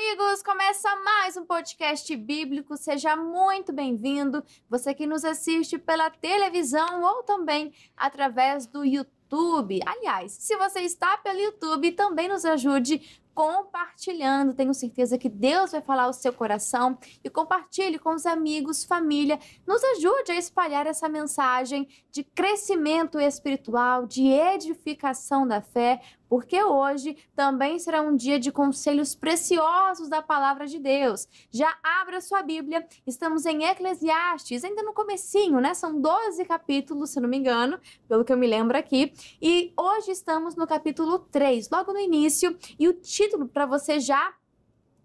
amigos, começa mais um podcast bíblico, seja muito bem-vindo, você que nos assiste pela televisão ou também através do YouTube. Aliás, se você está pelo YouTube, também nos ajude compartilhando, tenho certeza que Deus vai falar ao seu coração e compartilhe com os amigos, família, nos ajude a espalhar essa mensagem de crescimento espiritual, de edificação da fé, porque hoje também será um dia de conselhos preciosos da palavra de Deus. Já abra sua Bíblia, estamos em Eclesiastes, ainda no comecinho, né? São 12 capítulos, se não me engano, pelo que eu me lembro aqui, e hoje estamos no capítulo 3, logo no início, e o título para você já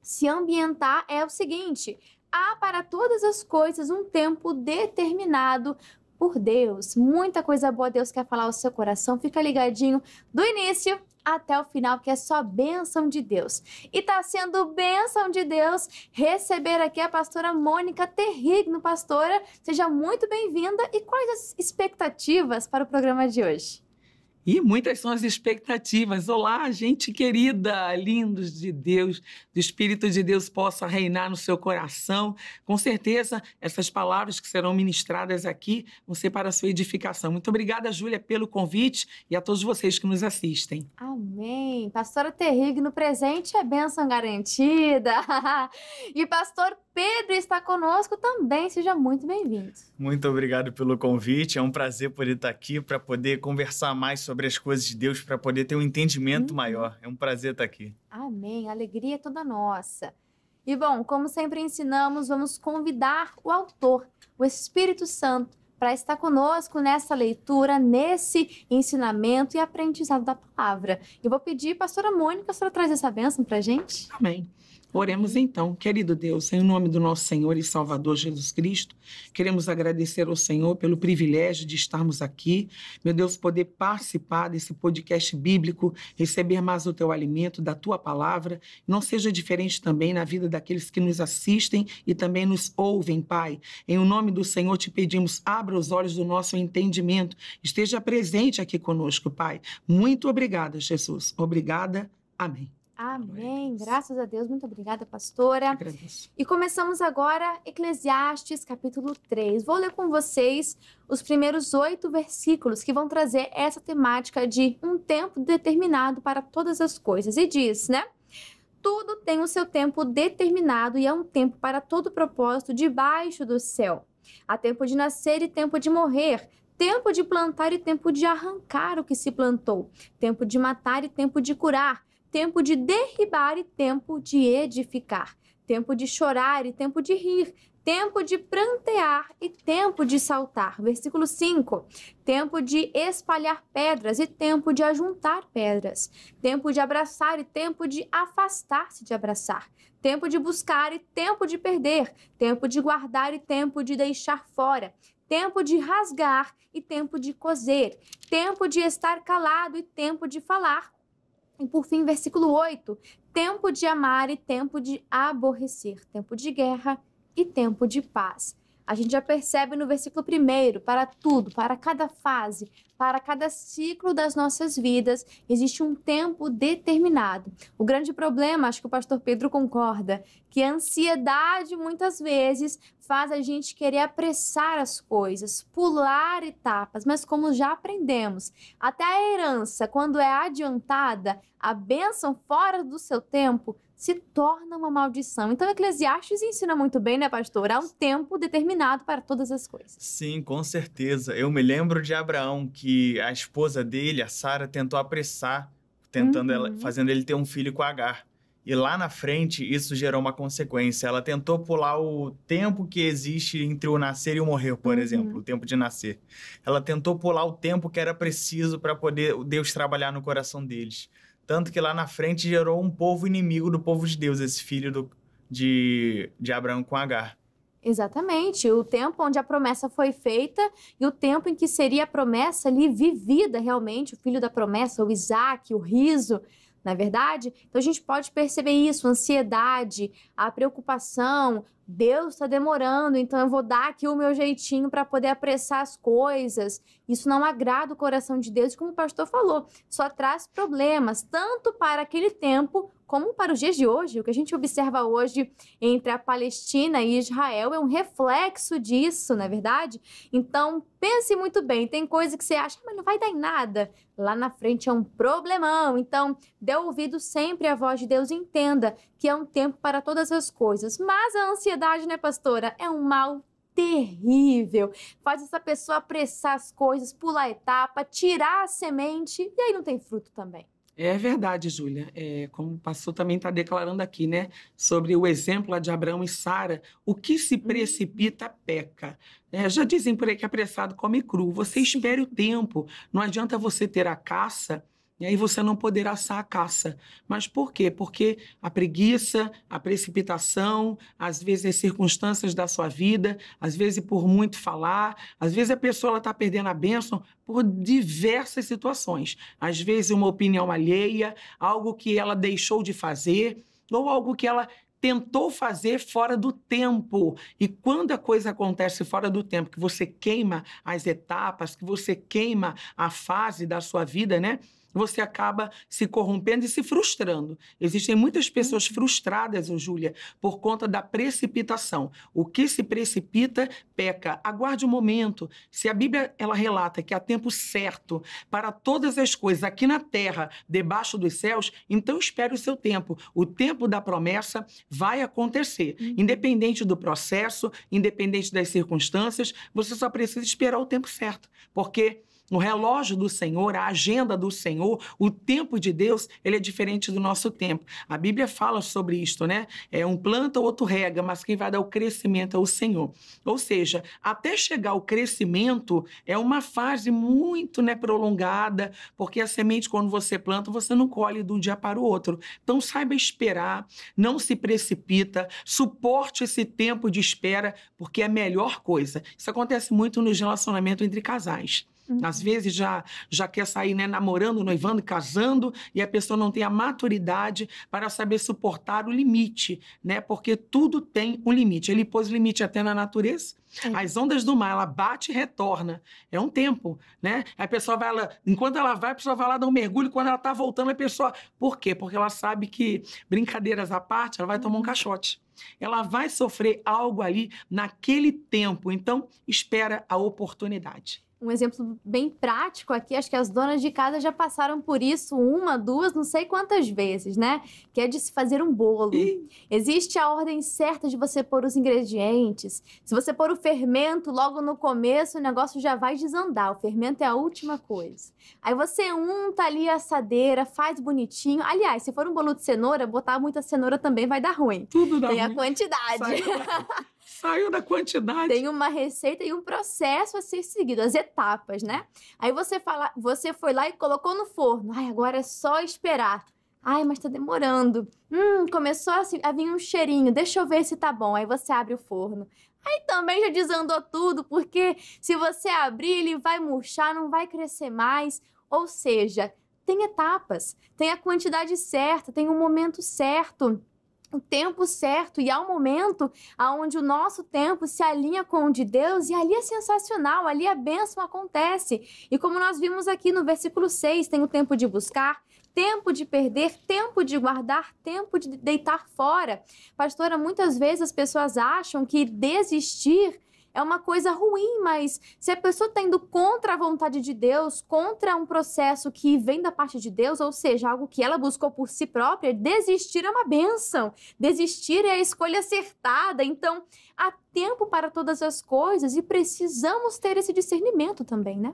se ambientar é o seguinte: há para todas as coisas um tempo determinado por Deus. Muita coisa boa Deus quer falar ao seu coração, fica ligadinho do início até o final, que é só bênção de Deus. E tá sendo bênção de Deus receber aqui a pastora Mônica Terrigno. Pastora, seja muito bem-vinda. E quais as expectativas para o programa de hoje? E muitas são as expectativas. Olá, gente querida, lindos de Deus, do Espírito de Deus possa reinar no seu coração. Com certeza, essas palavras que serão ministradas aqui vão ser para a sua edificação. Muito obrigada, Júlia, pelo convite e a todos vocês que nos assistem. Amém. Pastora Terrigno presente é bênção garantida. E pastor Pedro está conosco também. Seja muito bem-vindo. Muito obrigado pelo convite. É um prazer poder estar aqui para poder conversar mais sobre as coisas de Deus, para poder ter um entendimento maior. É um prazer estar aqui. Amém. A alegria é toda nossa. E bom, como sempre ensinamos, vamos convidar o autor, o Espírito Santo, para estar conosco nessa leitura, nesse ensinamento e aprendizado da palavra. Eu vou pedir, pastora Mônica, a senhora traz essa bênção para a gente? Amém. Oremos então. Querido Deus, em nome do nosso Senhor e Salvador Jesus Cristo, queremos agradecer ao Senhor pelo privilégio de estarmos aqui, meu Deus, poder participar desse podcast bíblico, receber mais o teu alimento, da tua palavra, não seja diferente também na vida daqueles que nos assistem e também nos ouvem, Pai. Em nome do Senhor te pedimos, abra os olhos do nosso entendimento, esteja presente aqui conosco, Pai. Muito obrigada, Jesus. Obrigada. Amém. Amém. Graças a Deus. Muito obrigada, pastora. Agradeço. E começamos agora Eclesiastes, capítulo 3. Vou ler com vocês os primeiros 8 versículos que vão trazer essa temática de um tempo determinado para todas as coisas. E diz, né? Tudo tem o seu tempo determinado e é um tempo para todo propósito debaixo do céu. Há tempo de nascer e tempo de morrer, tempo de plantar e tempo de arrancar o que se plantou, tempo de matar e tempo de curar, tempo de derribar e tempo de edificar, tempo de chorar e tempo de rir, tempo de prantear e tempo de saltar. Versículo 5, tempo de espalhar pedras e tempo de ajuntar pedras, tempo de abraçar e tempo de afastar-se de abraçar, tempo de buscar e tempo de perder, tempo de guardar e tempo de deixar fora, tempo de rasgar e tempo de coser, tempo de estar calado e tempo de falar. E por fim, versículo 8, tempo de amar e tempo de aborrecer, tempo de guerra e tempo de paz. A gente já percebe no versículo 1, para tudo, para cada fase, para cada ciclo das nossas vidas, existe um tempo determinado. O grande problema, acho que o pastor Pedro concorda, que a ansiedade muitas vezes faz a gente querer apressar as coisas, pular etapas, mas como já aprendemos, até a herança, quando é adiantada, a bênção fora do seu tempo, se torna uma maldição. Então, Eclesiastes ensina muito bem, né, pastor? Há um tempo determinado para todas as coisas. Sim, com certeza. Eu me lembro de Abraão, que a esposa dele, a Sara, tentou apressar, fazendo ele ter um filho com Agar. E lá na frente, isso gerou uma consequência. Ela tentou pular o tempo que existe entre o nascer e o morrer, por exemplo, o tempo de nascer. Ela tentou pular o tempo que era preciso para poder Deus trabalhar no coração deles. Tanto que lá na frente gerou um povo inimigo do povo de Deus, esse filho de Abraão com Agar. Exatamente, o tempo onde a promessa foi feita e o tempo em que seria a promessa ali vivida realmente, o filho da promessa, o Isaac, o riso, não é verdade? Então a gente pode perceber isso, a ansiedade, a preocupação, Deus está demorando, então eu vou dar aqui o meu jeitinho para poder apressar as coisas. Isso não agrada o coração de Deus, como o pastor falou, só traz problemas, tanto para aquele tempo como para os dias de hoje, o que a gente observa hoje entre a Palestina e Israel é um reflexo disso, não é verdade? Então, pense muito bem, tem coisa que você acha, mas não vai dar em nada. Lá na frente é um problemão. Então, dê ouvido sempre à voz de Deus e entenda que é um tempo para todas as coisas. Mas a ansiedade, né, pastora, é um mal terrível. Faz essa pessoa apressar as coisas, pular a etapa, tirar a semente e aí não tem fruto também. É verdade, Júlia. Como o pastor também está declarando aqui, né? Sobre o exemplo lá de Abraão e Sara, o que se precipita, peca. Já dizem por aí que apressado come cru. Você espere o tempo. Não adianta você ter a caça e aí você não poderá assar a caça. Mas por quê? Porque a preguiça, a precipitação, às vezes as circunstâncias da sua vida, às vezes por muito falar, às vezes a pessoa está perdendo a bênção por diversas situações. Às vezes uma opinião alheia, algo que ela deixou de fazer, ou algo que ela tentou fazer fora do tempo. E quando a coisa acontece fora do tempo, que você queima as etapas, que você queima a fase da sua vida, né? Você acaba se corrompendo e se frustrando. Existem muitas pessoas frustradas, Júlia, por conta da precipitação. O que se precipita, peca. Aguarde um momento. Se a Bíblia ela relata que há tempo certo para todas as coisas aqui na terra, debaixo dos céus, então espere o seu tempo. O tempo da promessa vai acontecer. Independente do processo, independente das circunstâncias, você só precisa esperar o tempo certo. Porque o relógio do Senhor, a agenda do Senhor, o tempo de Deus, ele é diferente do nosso tempo. A Bíblia fala sobre isto, né? Um planta, o outro rega, mas quem vai dar o crescimento é o Senhor. Ou seja, até chegar ao crescimento é uma fase muito, né, prolongada, porque a semente, quando você planta, você não colhe de um dia para o outro. Então, saiba esperar, não se precipita, suporte esse tempo de espera, porque é a melhor coisa. Isso acontece muito nos relacionamentos entre casais. Às vezes já quer sair, né, namorando, noivando, casando, e a pessoa não tem a maturidade para saber suportar o limite, né? Porque tudo tem um limite. Ele pôs limite até na natureza. As ondas do mar, ela bate e retorna. É um tempo, né? A pessoa vai lá, enquanto ela vai, a pessoa vai lá dar um mergulho, quando ela está voltando, a pessoa... Por quê? Porque ela sabe que, brincadeiras à parte, ela vai tomar um caixote. Ela vai sofrer algo ali naquele tempo. Então, espera a oportunidade. Um exemplo bem prático aqui, acho que as donas de casa já passaram por isso uma, duas, não sei quantas vezes, né? Que é de se fazer um bolo. Existe a ordem certa de você pôr os ingredientes. Se você pôr o fermento logo no começo, o negócio já vai desandar. O fermento é a última coisa. Aí você unta ali a assadeira, faz bonitinho. Aliás, se for um bolo de cenoura, botar muita cenoura também vai dar ruim. Tudo dá ruim. Tem a quantidade. Saiu da quantidade. Tem uma receita e um processo a ser seguido, as etapas, né? Aí você foi lá e colocou no forno. Ai, agora é só esperar. Ai, mas tá demorando. Começou a vir um cheirinho. Deixa eu ver se tá bom. Aí você abre o forno. Aí também já desandou tudo, porque se você abrir, ele vai murchar, não vai crescer mais. Ou seja, tem etapas, tem a quantidade certa, tem o momento certo. O tempo certo, e há um momento onde o nosso tempo se alinha com o de Deus, e ali é sensacional, ali a bênção acontece. E como nós vimos aqui no versículo 6, tem o tempo de buscar, tempo de perder, tempo de guardar, tempo de deitar fora. Pastora, muitas vezes as pessoas acham que desistir é uma coisa ruim, mas se a pessoa está indo contra a vontade de Deus, contra um processo que vem da parte de Deus, ou seja, algo que ela buscou por si própria, desistir é uma bênção. Desistir é a escolha acertada. Então, há tempo para todas as coisas e precisamos ter esse discernimento também, né?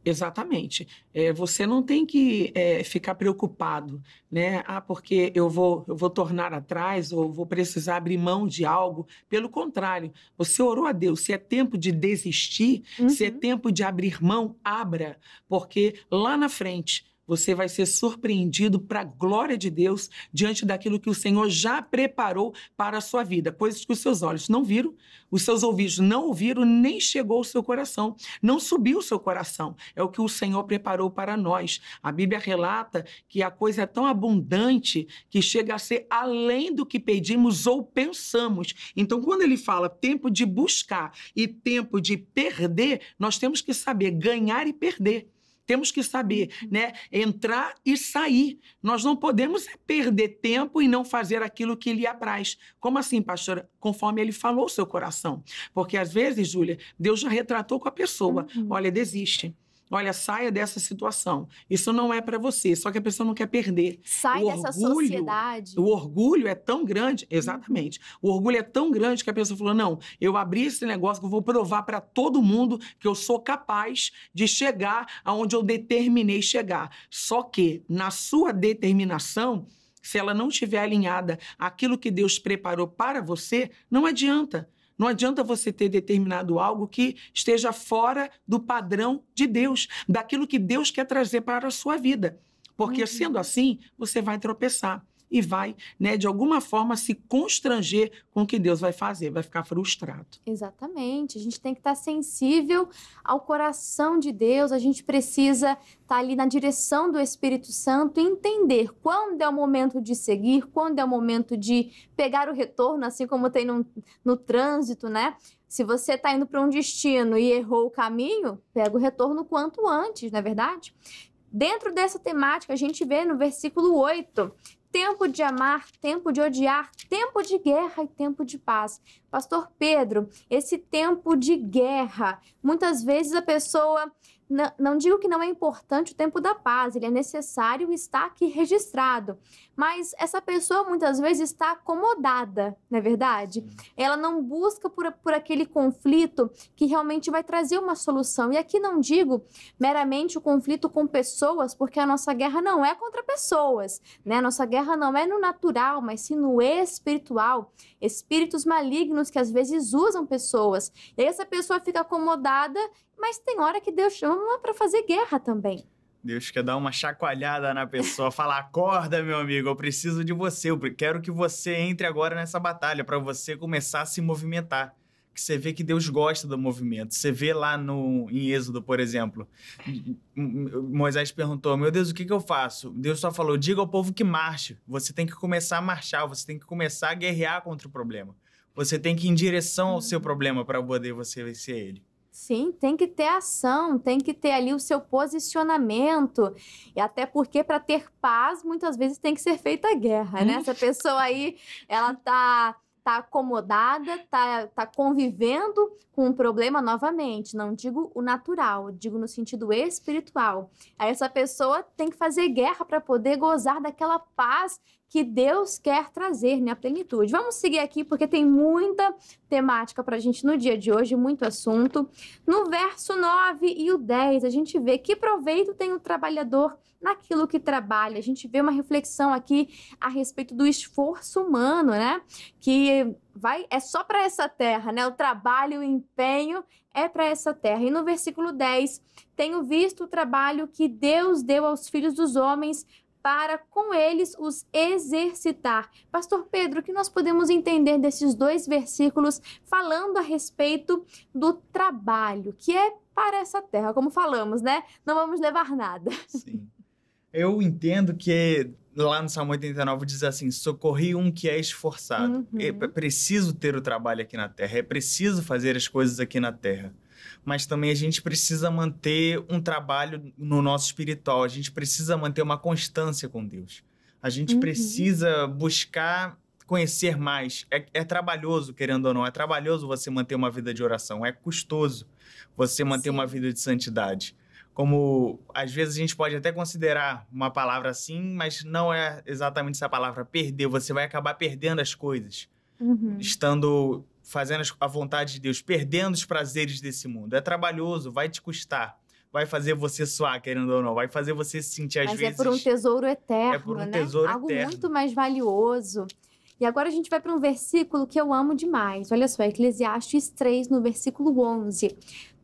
Exatamente. Você não tem que ficar preocupado, né? Porque eu vou tornar atrás ou vou precisar abrir mão de algo. Pelo contrário, você orou a Deus. Se é tempo de desistir, se é tempo de abrir mão, abra. Porque lá na frente você vai ser surpreendido para a glória de Deus diante daquilo que o Senhor já preparou para a sua vida. Coisas que os seus olhos não viram, os seus ouvidos não ouviram, nem chegou ao seu coração, não subiu ao seu coração. É o que o Senhor preparou para nós. A Bíblia relata que a coisa é tão abundante que chega a ser além do que pedimos ou pensamos. Então, quando ele fala tempo de buscar e tempo de perder, nós temos que saber ganhar e perder. Temos que saber, né, entrar e sair. Nós não podemos perder tempo e não fazer aquilo que lhe apraz. Como assim, pastora? Conforme ele falou o seu coração. Porque às vezes, Júlia, Deus já retratou com a pessoa. Olha, desiste. Olha, saia dessa situação. Isso não é para você, só que a pessoa não quer perder. Sai dessa sociedade. O orgulho é tão grande, exatamente. O orgulho é tão grande que a pessoa falou, não, eu abri esse negócio que eu vou provar para todo mundo que eu sou capaz de chegar aonde eu determinei chegar. Só que, na sua determinação, se ela não estiver alinhada àquilo que Deus preparou para você, não adianta. Não adianta você ter determinado algo que esteja fora do padrão de Deus, daquilo que Deus quer trazer para a sua vida. Porque, sendo assim, você vai tropeçar e vai, né, de alguma forma, se constranger com o que Deus vai fazer, vai ficar frustrado. Exatamente. A gente tem que estar sensível ao coração de Deus, a gente precisa estar ali na direção do Espírito Santo e entender quando é o momento de seguir, quando é o momento de pegar o retorno, assim como tem no trânsito, né? Se você está indo para um destino e errou o caminho, pega o retorno quanto antes, não é verdade? Dentro dessa temática, a gente vê no versículo 8... tempo de amar, tempo de odiar, tempo de guerra e tempo de paz. Pastor Pedro, esse tempo de guerra, muitas vezes a pessoa, não digo que não é importante o tempo da paz, ele é necessário e está aqui registrado, mas essa pessoa muitas vezes está acomodada, não é verdade? Ela não busca por aquele conflito que realmente vai trazer uma solução. E aqui não digo meramente o conflito com pessoas, porque a nossa guerra não é contra pessoas, né? A nossa guerra não é no natural, mas sim no espiritual. Espíritos malignos que às vezes usam pessoas. E aí essa pessoa fica acomodada, mas tem hora que Deus chama para fazer guerra também. Deus quer dar uma chacoalhada na pessoa, falar, acorda, meu amigo, eu preciso de você, eu quero que você entre agora nessa batalha, para você começar a se movimentar. Que você vê que Deus gosta do movimento. Você vê lá em Êxodo, por exemplo, Moisés perguntou, meu Deus, o que eu faço? Deus só falou, diga ao povo que marche. Você tem que começar a marchar, você tem que começar a guerrear contra o problema. Você tem que ir em direção ao seu problema para poder você vencer ele. Sim, tem que ter ação, tem que ter ali o seu posicionamento. E até porque para ter paz, muitas vezes tem que ser feita a guerra, né? Essa pessoa aí, ela tá acomodada, tá convivendo com um problema novamente. Não digo o natural, digo no sentido espiritual. Aí essa pessoa tem que fazer guerra para poder gozar daquela paz que Deus quer trazer, né, a plenitude. Vamos seguir aqui porque tem muita temática para a gente no dia de hoje, muito assunto. No verso 9 e o 10, a gente vê que proveito tem o trabalhador naquilo que trabalha. A gente vê uma reflexão aqui a respeito do esforço humano, né? Que é só para essa terra, né? O trabalho, o empenho é para essa terra. E no versículo 10, tenho visto o trabalho que Deus deu aos filhos dos homens para com eles os exercitar. Pastor Pedro, o que nós podemos entender desses dois versículos falando a respeito do trabalho, que é para essa terra, como falamos, né? Não vamos levar nada. Sim. Eu entendo que lá no Salmo 89 diz assim, socorri um que é esforçado. É preciso ter o trabalho aqui na terra, é preciso fazer as coisas aqui na terra. Mas também a gente precisa manter um trabalho no nosso espiritual, a gente precisa manter uma constância com Deus. A gente precisa buscar conhecer mais. É trabalhoso, querendo ou não, é trabalhoso você manter uma vida de oração, é custoso você manter uma vida de santidade. Como, às vezes, a gente pode até considerar uma palavra assim, mas não é exatamente essa palavra, perder. Você vai acabar perdendo as coisas, fazendo a vontade de Deus, perdendo os prazeres desse mundo. É trabalhoso, vai te custar, vai fazer você suar, querendo ou não, vai fazer você se sentir, às vezes... Mas é por um tesouro eterno, é por um tesouro Algo eterno. muito mais valioso. E agora a gente vai para um versículo que eu amo demais. Olha só, Eclesiastes 3, no versículo 11.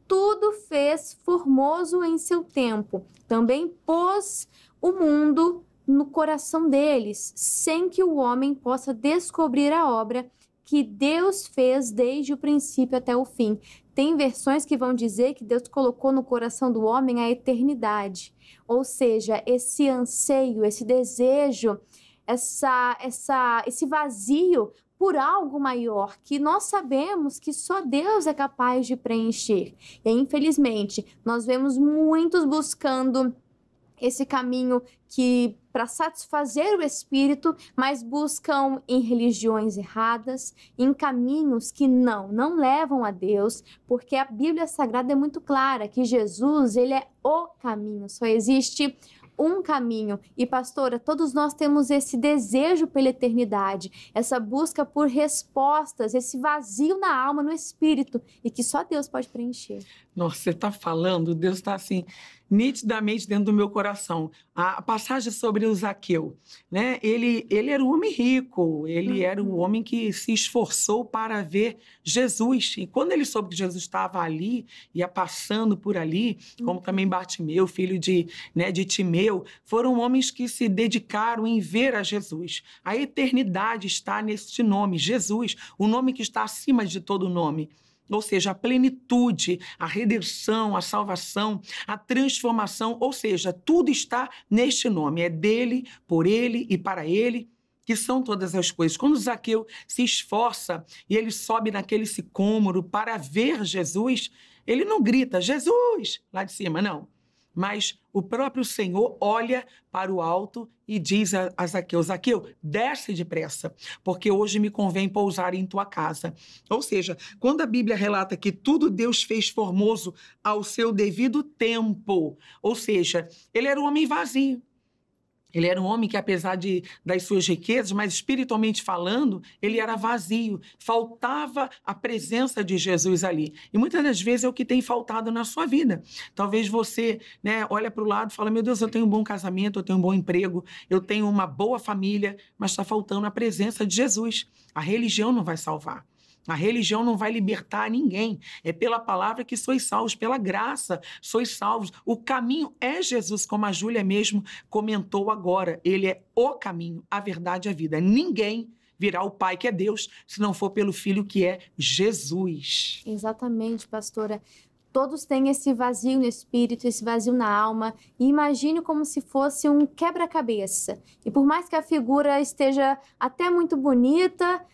Tudo fez formoso em seu tempo. Também pôs o mundo no coração deles, sem que o homem possa descobrir a obra que Deus fez desde o princípio até o fim. Tem versões que vão dizer que Deus colocou no coração do homem a eternidade. Ou seja, esse anseio, esse desejo, esse vazio por algo maior, que nós sabemos que só Deus é capaz de preencher. E, infelizmente, nós vemos muitos buscando esse caminho que para satisfazer o espírito, mas buscam em religiões erradas, em caminhos que não levam a Deus, porque a Bíblia Sagrada é muito clara que Jesus, ele é o caminho, só existe um caminho. E, pastora, todos nós temos esse desejo pela eternidade, essa busca por respostas, esse vazio na alma, no espírito, e que só Deus pode preencher. Nossa, você está falando, Deus está assim, nitidamente dentro do meu coração. A passagem sobre o Zaqueu, né? Ele era um homem rico, ele era um homem que se esforçou para ver Jesus. E quando ele soube que Jesus estava ali, ia passando por ali, como também Bartimeu, filho de Timeu, foram homens que se dedicaram em ver a Jesus. A eternidade está neste nome, Jesus, o nome que está acima de todo nome. Ou seja, a plenitude, a redenção, a salvação, a transformação, ou seja, tudo está neste nome. É dele, por ele e para ele, que são todas as coisas. Quando Zaqueu se esforça e ele sobe naquele sicômoro para ver Jesus, ele não grita, Jesus, lá de cima, não. Mas o próprio Senhor olha para o alto e diz a Zaqueu, Zaqueu, desce depressa, porque hoje me convém pousar em tua casa. Ou seja, quando a Bíblia relata que tudo Deus fez formoso ao seu devido tempo, ou seja, ele era um homem vazio. Ele era um homem que, apesar das suas riquezas, mas espiritualmente falando, ele era vazio. Faltava a presença de Jesus ali. E muitas das vezes é o que tem faltado na sua vida. Talvez você, olha para o lado e fala, meu Deus, eu tenho um bom casamento, eu tenho um bom emprego, eu tenho uma boa família, mas está faltando a presença de Jesus. A religião não vai salvar. A religião não vai libertar ninguém. É pela palavra que sois salvos, pela graça sois salvos. O caminho é Jesus, como a Júlia mesmo comentou agora. Ele é o caminho, a verdade e a vida. Ninguém virá ao Pai, que é Deus, se não for pelo Filho, que é Jesus. Exatamente, pastora. Todos têm esse vazio no espírito, esse vazio na alma. E imagine como se fosse um quebra-cabeça. E por mais que a figura esteja até muito bonita,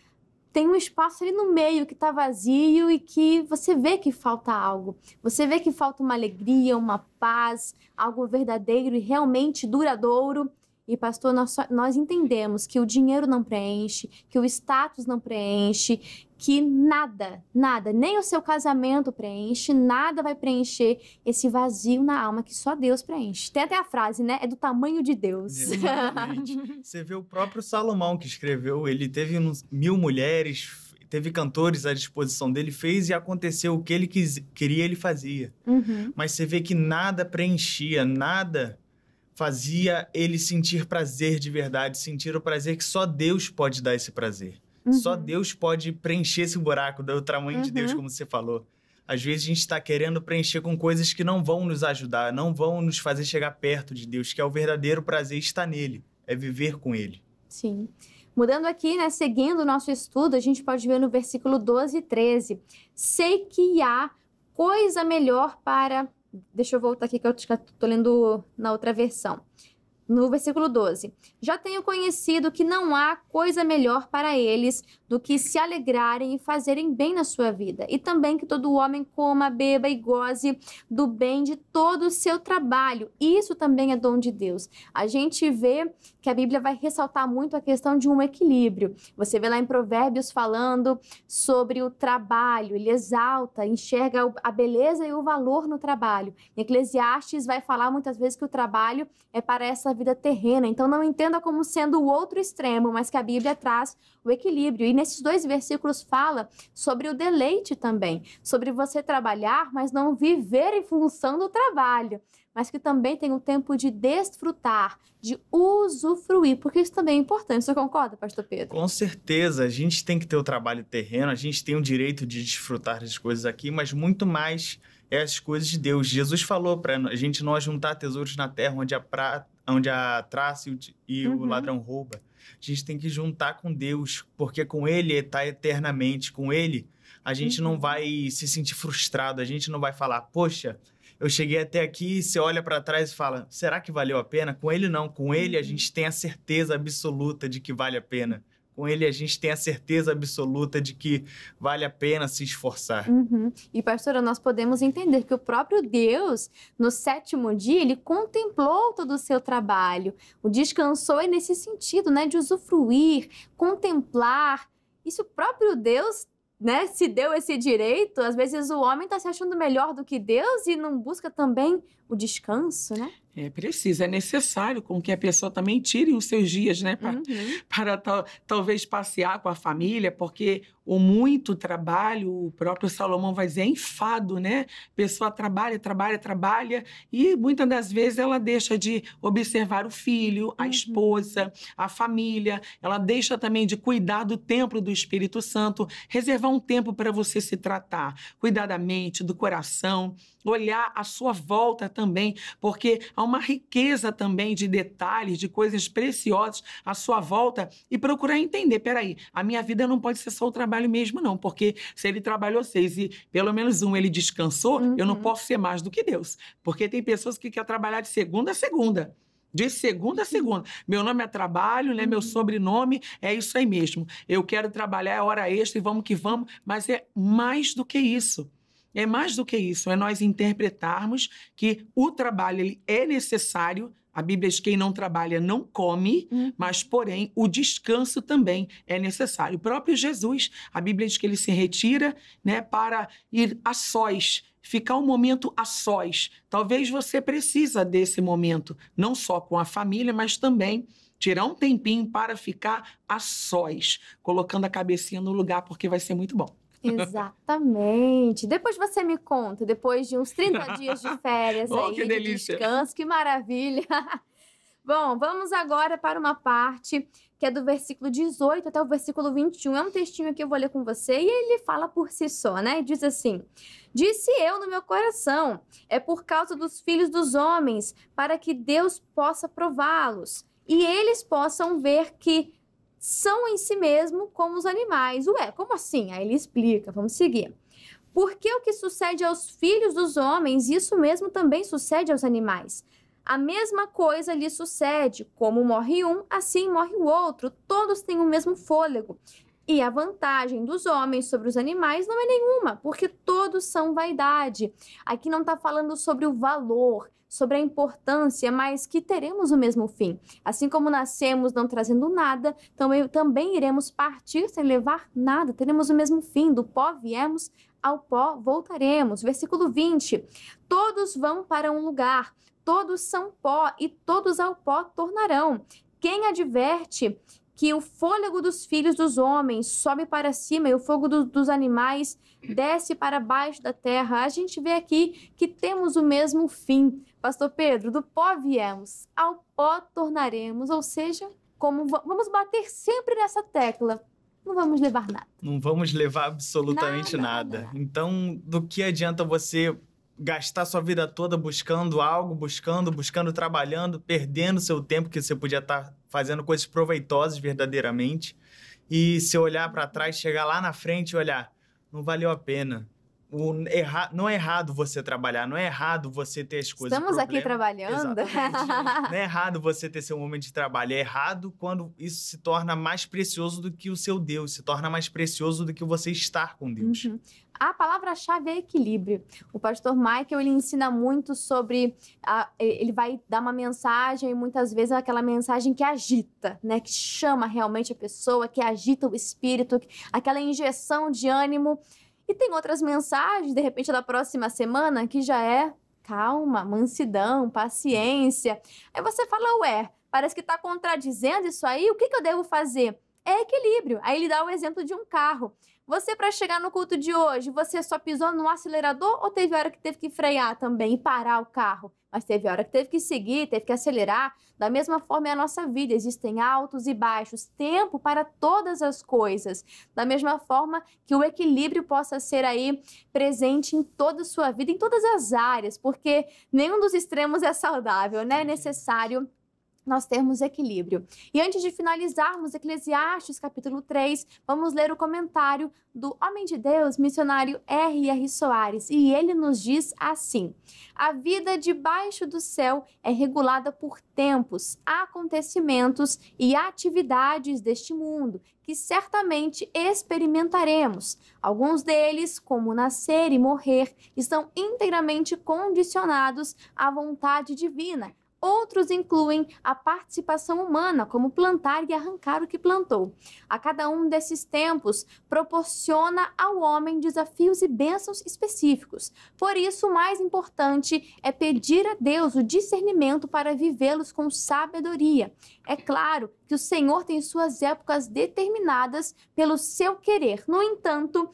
tem um espaço ali no meio que está vazio e que você vê que falta algo. Você vê que falta uma alegria, uma paz, algo verdadeiro e realmente duradouro. E, pastor, nós entendemos que o dinheiro não preenche, que o status não preenche, que nada, nem o seu casamento preenche, nada vai preencher esse vazio na alma que só Deus preenche. Tem até a frase, né? É do tamanho de Deus. Exatamente. Você vê o próprio Salomão que escreveu, ele teve 1000 mulheres, teve cantores à disposição dele, fez e aconteceu o que ele queria, ele fazia. Mas você vê que nada preenchia, nada fazia ele sentir prazer de verdade, sentir o prazer que só Deus pode dar esse prazer. Só Deus pode preencher esse buraco do tamanho de Deus, como você falou. Às vezes a gente está querendo preencher com coisas que não vão nos ajudar, não vão nos fazer chegar perto de Deus, que é o verdadeiro prazer está nele, é viver com ele. Sim. Mudando aqui, seguindo o nosso estudo, a gente pode ver no versículo 12 e 13. Sei que há coisa melhor para... Deixa eu voltar aqui que eu estou lendo na outra versão. No versículo 12. Já tenho conhecido que não há coisa melhor para eles do que se alegrarem e fazerem bem na sua vida. E também que todo homem coma, beba e goze do bem de todo o seu trabalho. Isso também é dom de Deus. A gente vê que a Bíblia vai ressaltar muito a questão de um equilíbrio. Você vê lá em Provérbios falando sobre o trabalho. Ele exalta, enxerga a beleza e o valor no trabalho. Em Eclesiastes vai falar muitas vezes que o trabalho é para essa vida terrena. Então não entenda como sendo o outro extremo, mas que a Bíblia traz o equilíbrio. E nesses 2 versículos fala sobre o deleite também, sobre você trabalhar, mas não viver em função do trabalho, mas que também tem o tempo de desfrutar, de usufruir, porque isso também é importante. Você concorda, pastor Pedro? Com certeza, a gente tem que ter o trabalho terreno, a gente tem o direito de desfrutar das coisas aqui, mas muito mais é as coisas de Deus. Jesus falou para a gente não ajuntar tesouros na terra onde a traça e o ladrão rouba. A gente tem que juntar com Deus, porque com Ele está eternamente. Com Ele, a gente não vai se sentir frustrado, a gente não vai falar, poxa, eu cheguei até aqui, você olha para trás e fala, será que valeu a pena? Com Ele não, com Ele a gente tem a certeza absoluta de que vale a pena. Com ele a gente tem a certeza absoluta de que vale a pena se esforçar. E, pastora, nós podemos entender que o próprio Deus, no 7º dia, ele contemplou todo o seu trabalho. O descansou é nesse sentido, né, de usufruir, contemplar. E se o próprio Deus, né, se deu esse direito, às vezes o homem está se achando melhor do que Deus e não busca também o descanso, né? É necessário com que a pessoa também tire os seus dias, né? Para talvez passear com a família, porque o muito trabalho, o próprio Salomão vai dizer, é enfado, né? A pessoa trabalha e muitas das vezes ela deixa de observar o filho, a esposa, a família, ela deixa também de cuidar do templo do Espírito Santo, reservar um tempo para você se tratar, cuidar da mente, do coração, olhar à sua volta também, porque há uma riqueza também de detalhes, de coisas preciosas à sua volta e procurar entender, peraí, a minha vida não pode ser só o trabalho mesmo não, porque se ele trabalhou 6 e pelo menos ele descansou, eu não posso ser mais do que Deus, porque tem pessoas que querem trabalhar de segunda a segunda. De segunda a segunda. Meu nome é trabalho, né? Meu sobrenome é isso aí mesmo. Eu quero trabalhar, é hora extra e vamos que vamos, mas é mais do que isso. É mais do que isso, é nós interpretarmos que o trabalho ele é necessário. A Bíblia diz que quem não trabalha não come, mas, porém, o descanso também é necessário. O próprio Jesus, a Bíblia diz que ele se retira, né, para ir a sós, ficar um momento a sós. Talvez você precisa desse momento, não só com a família, mas também tirar um tempinho para ficar a sós, colocando a cabecinha no lugar, porque vai ser muito bom. Exatamente. Depois você me conta, depois de uns 30 dias de férias aí, que delícia. de descanso, que maravilha. Bom, vamos agora para uma parte que é do versículo 18 até o versículo 21. É um textinho que eu vou ler com você e ele fala por si só, né? Diz assim: disse eu no meu coração, é por causa dos filhos dos homens, para que Deus possa prová-los e eles possam ver que são em si mesmo como os animais. Ué, como assim? Aí ele explica, vamos seguir. Porque o que sucede aos filhos dos homens, isso mesmo também sucede aos animais. A mesma coisa lhe sucede, como morre um, assim morre o outro, todos têm o mesmo fôlego. E a vantagem dos homens sobre os animais não é nenhuma, porque todos são vaidade. Aqui não está falando sobre o valor, sobre a importância, mas que teremos o mesmo fim. Assim como nascemos não trazendo nada, também iremos partir sem levar nada. Teremos o mesmo fim. Do pó viemos, ao pó voltaremos. Versículo 20. Todos vão para um lugar, todos são pó e todos ao pó tornarão. Quem adverte que o fôlego dos filhos dos homens sobe para cima e o fogo dos animais desce para baixo da terra, a gente vê aqui que temos o mesmo fim. Pastor Pedro, do pó viemos, ao pó tornaremos, ou seja, como vamos bater sempre nessa tecla, não vamos levar nada. Não vamos levar absolutamente nada. Então, do que adianta você gastar sua vida toda buscando algo, buscando, trabalhando, perdendo seu tempo que você podia estar fazendo coisas proveitosas verdadeiramente. E se olhar para trás, chegar lá na frente e olhar, não valeu a pena. Não é errado você trabalhar, não é errado você ter as coisas. Estamos aqui trabalhando. Exatamente. Não é errado você ter seu momento de trabalho. É errado quando isso se torna mais precioso do que o seu Deus, se torna mais precioso do que você estar com Deus. A palavra-chave é equilíbrio. O pastor Michael, ele ensina muito sobre... ele vai dar uma mensagem, e muitas vezes é aquela mensagem que agita, né? Que chama realmente a pessoa, que agita o espírito, aquela injeção de ânimo. E tem outras mensagens, de repente, da próxima semana, que já é calma, mansidão, paciência. Aí você fala, ué, parece que está contradizendo isso aí, o que eu devo fazer? É equilíbrio. Aí ele dá o exemplo de um carro. Você, para chegar no culto de hoje, você só pisou no acelerador ou teve hora que teve que frear também e parar o carro? Mas teve hora que teve que seguir, teve que acelerar. Da mesma forma é a nossa vida. Existem altos e baixos, tempo para todas as coisas. Da mesma forma que o equilíbrio possa ser aí presente em toda a sua vida, em todas as áreas, porque nenhum dos extremos é saudável, né? É necessário nós termos equilíbrio. E antes de finalizarmos Eclesiastes capítulo 3, vamos ler o comentário do homem de Deus, missionário R.R. Soares, e ele nos diz assim: a vida debaixo do céu é regulada por tempos, acontecimentos e atividades deste mundo, que certamente experimentaremos. Alguns deles, como nascer e morrer, estão integramente condicionados à vontade divina. Outros incluem a participação humana, como plantar e arrancar o que plantou. A cada um desses tempos, proporciona ao homem desafios e bênçãos específicos. Por isso, o mais importante é pedir a Deus o discernimento para vivê-los com sabedoria. É claro que o Senhor tem suas épocas determinadas pelo seu querer. No entanto,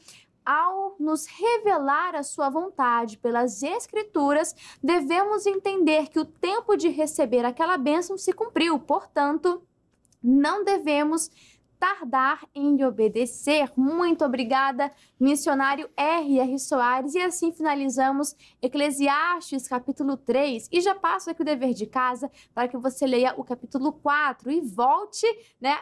ao nos revelar a sua vontade pelas Escrituras, devemos entender que o tempo de receber aquela bênção se cumpriu. Portanto, não devemos tardar em lhe obedecer. Muito obrigada, missionário R.R. Soares. E assim finalizamos Eclesiastes capítulo 3. E já passo aqui o dever de casa para que você leia o capítulo 4 e volte,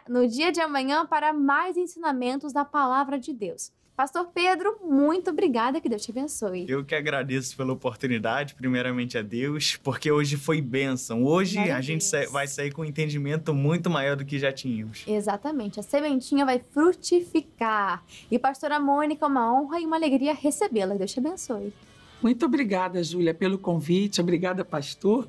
no dia de amanhã para mais ensinamentos da palavra de Deus. Pastor Pedro, muito obrigada, que Deus te abençoe. Eu que agradeço pela oportunidade, primeiramente a Deus, porque hoje foi bênção. Hoje a gente vai sair com um entendimento muito maior do que já tínhamos. Exatamente, a sementinha vai frutificar. E pastora Mônica, uma honra e uma alegria recebê-la. Deus te abençoe. Muito obrigada, Júlia, pelo convite. Obrigada, pastor,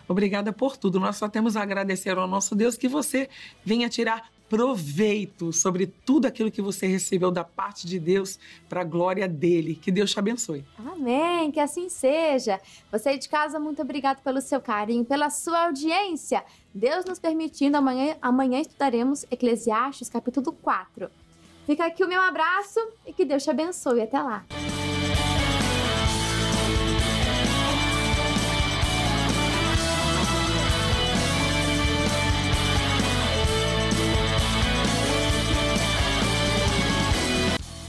Obrigada por tudo. Nós só temos a agradecer ao nosso Deus que você venha tirar proveito sobre tudo aquilo que você recebeu da parte de Deus para a glória dele. Que Deus te abençoe. Amém, que assim seja. Você aí de casa, muito obrigado pelo seu carinho, pela sua audiência. Deus nos permitindo, amanhã estudaremos Eclesiastes capítulo 4. Fica aqui o meu abraço e que Deus te abençoe. Até lá.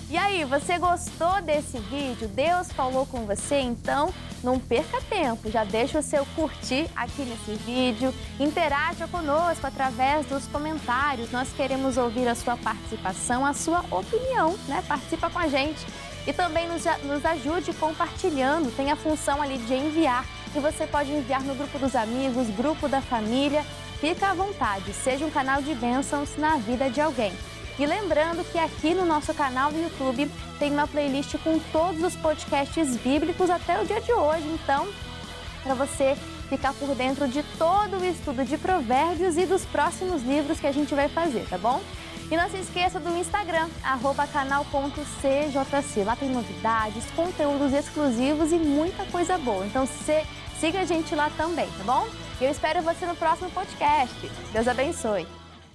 E aí, você gostou desse vídeo? Deus falou com você? Então, não perca tempo. Já deixa o seu curtir aqui nesse vídeo. Interaja conosco através dos comentários. Nós queremos ouvir a sua participação, a sua opinião, Participa com a gente. E também nos ajude compartilhando. Tem a função ali de enviar. E você pode enviar no grupo dos amigos, grupo da família. Fica à vontade. Seja um canal de bênçãos na vida de alguém. E lembrando que aqui no nosso canal do YouTube tem uma playlist com todos os podcasts bíblicos até o dia de hoje. Então, para você ficar por dentro de todo o estudo de Provérbios e dos próximos livros que a gente vai fazer, tá bom? E não se esqueça do Instagram, @canal.cjc. Lá tem novidades, conteúdos exclusivos e muita coisa boa. Então, siga a gente lá também, tá bom? Eu espero você no próximo podcast. Deus abençoe.